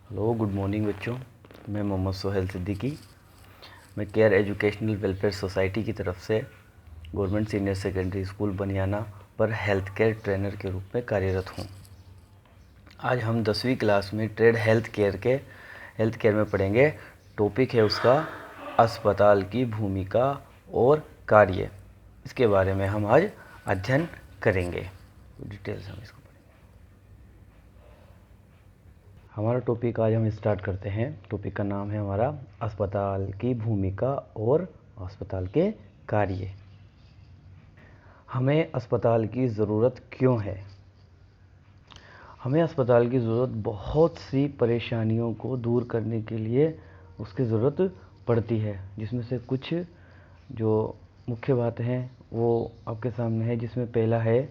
Hello, good morning बच्चों। मैं मोहम्मद सोहेल सिद्दीकी। मैं केयर एजुकेशनल वेलफेयर सोसाइटी की तरफ से गवर्नमेंट सीनियर सेकेंडरी स्कूल बनियाना पर हेल्थ केयर ट्रेनर के रूप में कार्यरत हूँ। आज हम 10वीं क्लास में ट्रेड हेल्थ केयर में पढ़ेंगे। टॉपिक है उसका अस्पताल की भूमिका और कार्य। इसके बारे में हम आज अध्ययन करेंगे। डिटेल्स हम इसको हमारा टॉपिक आज हम स्टार्ट करते हैं। टॉपिक का नाम है हमारा अस्पताल की भूमिका और अस्पताल के कार्य। हमें अस्पताल की ज़रूरत क्यों है? हमें अस्पताल की ज़रूरत बहुत सी परेशानियों को दूर करने के लिए उसकी ज़रूरत पड़ती है, जिसमें से कुछ जो मुख्य बातें हैं वो आपके सामने है। जिसमें पहला है,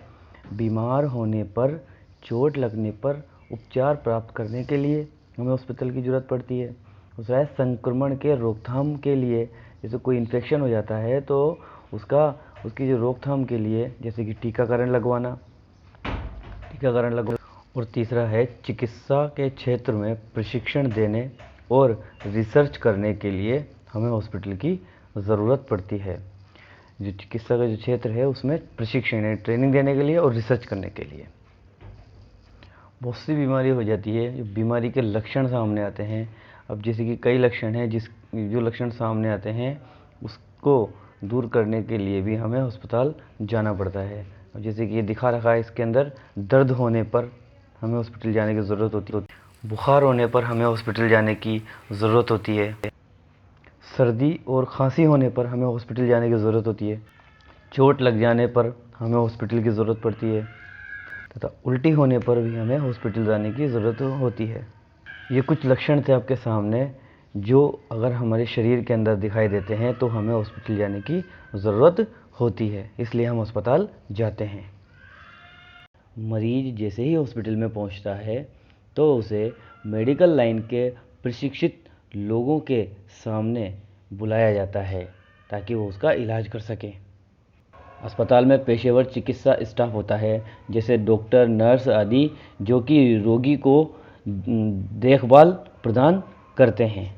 बीमार होने पर, चोट लगने पर उपचार प्राप्त करने के लिए हमें हॉस्पिटल की ज़रूरत पड़ती है। दूसरा है, संक्रमण के रोकथाम के लिए, जैसे कोई इन्फेक्शन हो जाता है तो उसकी जो रोकथाम के लिए, जैसे कि टीकाकरण लगवाना। और तीसरा है, चिकित्सा के क्षेत्र में प्रशिक्षण देने और रिसर्च करने के लिए हमें हॉस्पिटल की ज़रूरत पड़ती है। जो चिकित्सा का जो क्षेत्र है उसमें प्रशिक्षण है, ट्रेनिंग देने के लिए और रिसर्च करने के लिए। बहुत सी बीमारी हो जाती है, जो बीमारी के लक्षण सामने आते हैं। अब जैसे कि कई लक्षण हैं, जो लक्षण सामने आते हैं उसको दूर करने के लिए भी हमें अस्पताल जाना पड़ता है। अब जैसे कि ये दिखा रखा है इसके अंदर, दर्द होने पर हमें हॉस्पिटल जाने की ज़रूरत होती है, बुखार होने पर हमें हॉस्पिटल जाने की ज़रूरत होती है, सर्दी और खांसी होने पर हमें हॉस्पिटल जाने की ज़रूरत होती है, चोट लग जाने पर हमें हॉस्पिटल की ज़रूरत पड़ती है, तथा उल्टी होने पर भी हमें हॉस्पिटल जाने की ज़रूरत होती है। ये कुछ लक्षण थे आपके सामने, जो अगर हमारे शरीर के अंदर दिखाई देते हैं तो हमें हॉस्पिटल जाने की ज़रूरत होती है, इसलिए हम अस्पताल जाते हैं। मरीज जैसे ही हॉस्पिटल में पहुंचता है तो उसे मेडिकल लाइन के प्रशिक्षित लोगों के सामने बुलाया जाता है ताकि वो उसका इलाज कर सके। अस्पताल में पेशेवर चिकित्सा स्टाफ होता है, जैसे डॉक्टर, नर्स आदि, जो कि रोगी को देखभाल प्रदान करते हैं।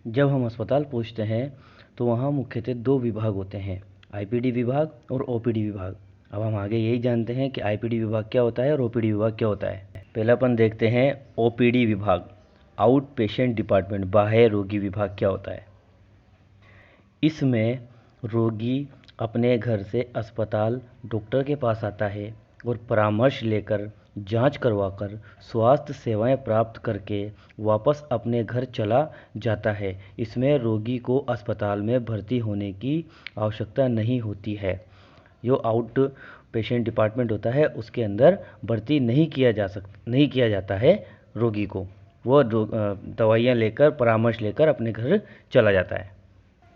जब हम अस्पताल पहुंचते हैं तो वहाँ मुख्यतः दो विभाग होते हैं, आईपीडी विभाग और ओपीडी विभाग। अब हम आगे यही जानते हैं कि आईपीडी विभाग क्या होता है और ओपीडी विभाग क्या होता है। पहला अपन देखते हैं ओपीडी विभाग, आउट पेशेंट डिपार्टमेंट, बाह्य रोगी विभाग क्या होता है। इसमें रोगी अपने घर से अस्पताल डॉक्टर के पास आता है और परामर्श लेकर, जांच करवाकर, स्वास्थ्य सेवाएं प्राप्त करके वापस अपने घर चला जाता है। इसमें रोगी को अस्पताल में भर्ती होने की आवश्यकता नहीं होती है। जो आउट पेशेंट डिपार्टमेंट होता है उसके अंदर भर्ती नहीं किया जाता है रोगी को। वो दवाइयाँ लेकर, परामर्श लेकर अपने घर चला जाता है।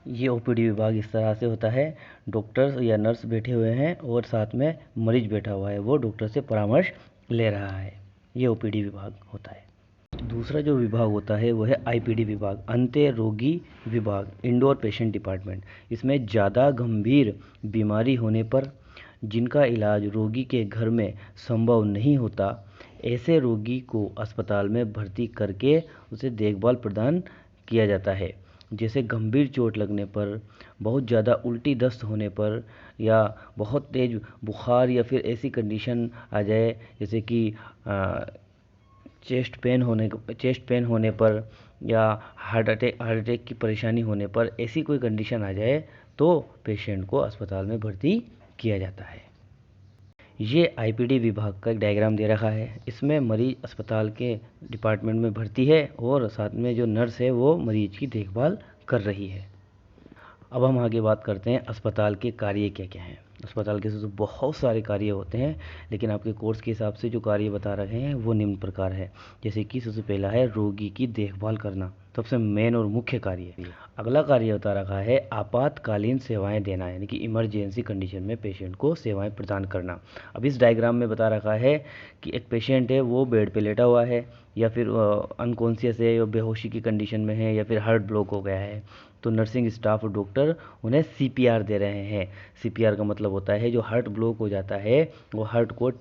ये ओपीडी विभाग इस तरह से होता है, डॉक्टर या नर्स बैठे हुए हैं और साथ में मरीज बैठा हुआ है, वो डॉक्टर से परामर्श ले रहा है। ये ओपीडी विभाग होता है। दूसरा जो विभाग होता है वह है आईपीडी विभाग, अंत्य रोगी विभाग, इंडोर पेशेंट डिपार्टमेंट। इसमें ज़्यादा गंभीर बीमारी होने पर, जिनका इलाज रोगी के घर में संभव नहीं होता, ऐसे रोगी को अस्पताल में भर्ती करके उसे देखभाल प्रदान किया जाता है। जैसे गंभीर चोट लगने पर, बहुत ज़्यादा उल्टी दस्त होने पर, या बहुत तेज़ बुखार, या फिर ऐसी कंडीशन आ जाए जैसे कि चेस्ट पेन होने पर, या हार्ट अटैक की परेशानी होने पर, ऐसी कोई कंडीशन आ जाए तो पेशेंट को अस्पताल में भर्ती किया जाता है। ये आईपीडी विभाग का एक डायग्राम दे रखा है। इसमें मरीज अस्पताल के डिपार्टमेंट में भर्ती है और साथ में जो नर्स है वो मरीज की देखभाल कर रही है। अब हम आगे बात करते हैं अस्पताल के कार्य क्या क्या हैं। अस्पताल के तो बहुत सारे कार्य होते हैं, लेकिन आपके कोर्स के हिसाब से जो कार्य बता रहे हैं वो निम्न प्रकार है। जैसे कि सबसे पहला है रोगी की देखभाल करना, सबसे मेन और मुख्य कार्य है। अगला कार्य बता रखा है आपातकालीन सेवाएं देना, यानी कि इमरजेंसी कंडीशन में पेशेंट को सेवाएं प्रदान करना। अब इस डायग्राम में बता रखा है कि एक पेशेंट है, वो बेड पे लेटा हुआ है, या फिर अनकॉन्शियस है, या बेहोशी की कंडीशन में है, या फिर हार्ट ब्लॉक हो गया है। तो नर्सिंग स्टाफ और डॉक्टर उन्हें सीपीआर दे रहे हैं। सीपीआर का मतलब होता है जो हार्ट ब्लॉक हो जाता है वो हार्ट को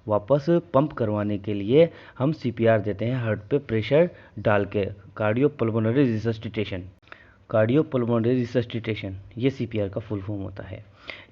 वापस पंप करवाने के लिए हम सीपीआर देते हैं, हार्ट पे प्रेशर डाल के, कार्डियोपल्मोनरी रिसससिटेशन। कार्डियोपल्मोनरी रिसससिटेशन ये सीपीआर का फुल फॉर्म होता है।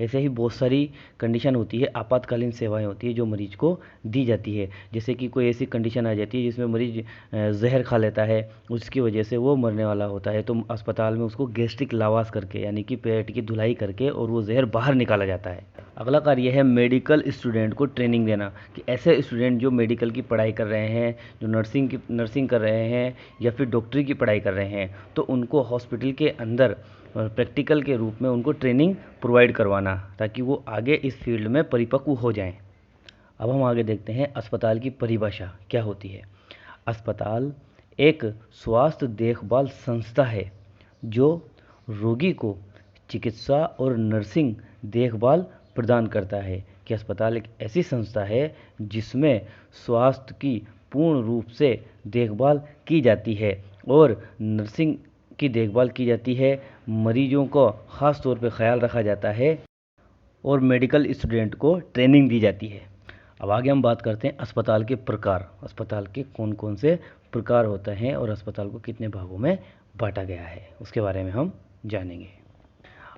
ऐसे ही बहुत सारी कंडीशन होती है, आपातकालीन सेवाएं होती है जो मरीज को दी जाती है। जैसे कि कोई ऐसी कंडीशन आ जाती है जिसमें मरीज जहर खा लेता है, उसकी वजह से वो मरने वाला होता है, तो अस्पताल में उसको गैस्ट्रिक लावास करके यानी कि पेट की धुलाई करके और वो जहर बाहर निकाला जाता है। अगला कार्य है मेडिकल स्टूडेंट को ट्रेनिंग देना, कि ऐसे स्टूडेंट जो मेडिकल की पढ़ाई कर रहे हैं, जो नर्सिंग कर रहे हैं या फिर डॉक्टरी की पढ़ाई कर रहे हैं, तो उनको हॉस्पिटल के अंदर प्रैक्टिकल के रूप में उनको ट्रेनिंग प्रोवाइड करवाना ताकि वो आगे इस फील्ड में परिपक्व हो जाएं। अब हम आगे देखते हैं अस्पताल की परिभाषा क्या होती है। अस्पताल एक स्वास्थ्य देखभाल संस्था है जो रोगी को चिकित्सा और नर्सिंग देखभाल प्रदान करता है। कि अस्पताल एक ऐसी संस्था है जिसमें स्वास्थ्य की पूर्ण रूप से देखभाल की जाती है और नर्सिंग की देखभाल की जाती है, मरीजों को ख़ास तौर पे ख्याल रखा जाता है और मेडिकल स्टूडेंट को ट्रेनिंग दी जाती है। अब आगे हम बात करते हैं अस्पताल के प्रकार, अस्पताल के कौन कौन से प्रकार होते हैं और अस्पताल को कितने भागों में बांटा गया है उसके बारे में हम जानेंगे।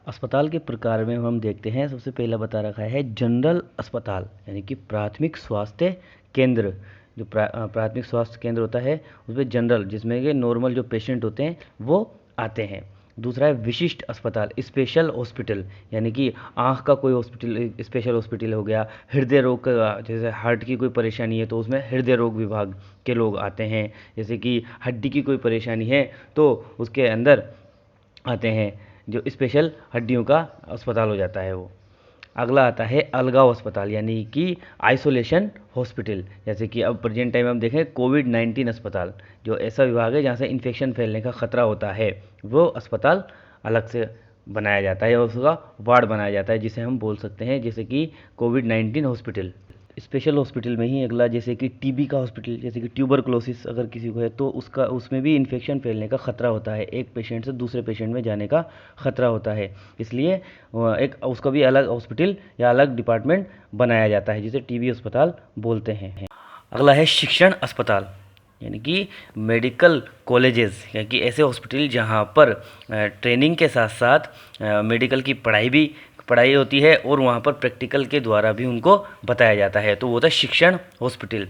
अस्पताल के प्रकार में हम देखते हैं, सबसे पहला बता रखा है जनरल अस्पताल यानी कि प्राथमिक स्वास्थ्य केंद्र। जो प्राथमिक स्वास्थ्य केंद्र होता है उसमें जनरल, जिसमें कि नॉर्मल जो पेशेंट होते हैं वो आते हैं। दूसरा है विशिष्ट अस्पताल, स्पेशल हॉस्पिटल, यानी कि आँख का कोई हॉस्पिटल, स्पेशल हॉस्पिटल हो गया। हृदय रोग का, जैसे हार्ट की कोई परेशानी है तो उसमें हृदय रोग विभाग के लोग आते हैं। जैसे कि हड्डी की कोई परेशानी है तो उसके अंदर आते हैं, जो स्पेशल हड्डियों का अस्पताल हो जाता है वो। अगला आता है अलगाव अस्पताल यानी कि आइसोलेशन हॉस्पिटल। जैसे कि अब प्रेजेंट टाइम हम देखें कोविड-19 अस्पताल, जो ऐसा विभाग है जहाँ से इन्फेक्शन फैलने का खतरा होता है, वो अस्पताल अलग से बनाया जाता है और उसका वार्ड बनाया जाता है, जिसे हम बोल सकते हैं जैसे कि कोविड-19 हॉस्पिटल। स्पेशल हॉस्पिटल में ही अगला जैसे कि टीबी का हॉस्पिटल, जैसे कि ट्यूबरक्लोसिस अगर किसी को है तो उसमें भी इन्फेक्शन फैलने का खतरा होता है, एक पेशेंट से दूसरे पेशेंट में जाने का खतरा होता है, इसलिए एक उसका भी अलग हॉस्पिटल या अलग डिपार्टमेंट बनाया जाता है जिसे टीबी अस्पताल बोलते हैं। अगला है शिक्षण अस्पताल यानी कि मेडिकल कॉलेजेस, यानी कि ऐसे हॉस्पिटल जहाँ पर ट्रेनिंग के साथ साथ मेडिकल की पढ़ाई होती है और वहाँ पर प्रैक्टिकल के द्वारा भी उनको बताया जाता है, तो वो होता है शिक्षण हॉस्पिटल।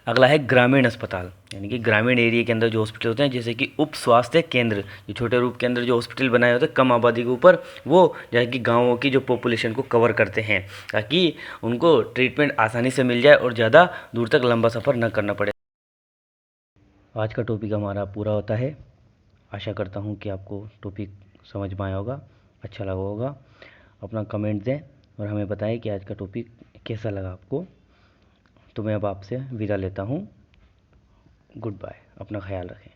अगला है ग्रामीण अस्पताल यानी कि ग्रामीण एरिया के अंदर जो हॉस्पिटल होते हैं, जैसे कि उप स्वास्थ्य केंद्र, जो छोटे रूप के अंदर जो हॉस्पिटल बनाए होते हैं कम आबादी के ऊपर, वो जैसे कि गाँवों की जो पॉपुलेशन को कवर करते हैं ताकि उनको ट्रीटमेंट आसानी से मिल जाए और ज़्यादा दूर तक लंबा सफ़र न करना पड़े। आज का टॉपिक हमारा पूरा होता है। आशा करता हूँ कि आपको टॉपिक समझ में आया होगा, अच्छा लगा होगा। अपना कमेंट दें और हमें बताएं कि आज का टॉपिक कैसा लगा आपको। तो मैं अब आपसे विदा लेता हूँ। गुड बाय, अपना ख्याल रखें।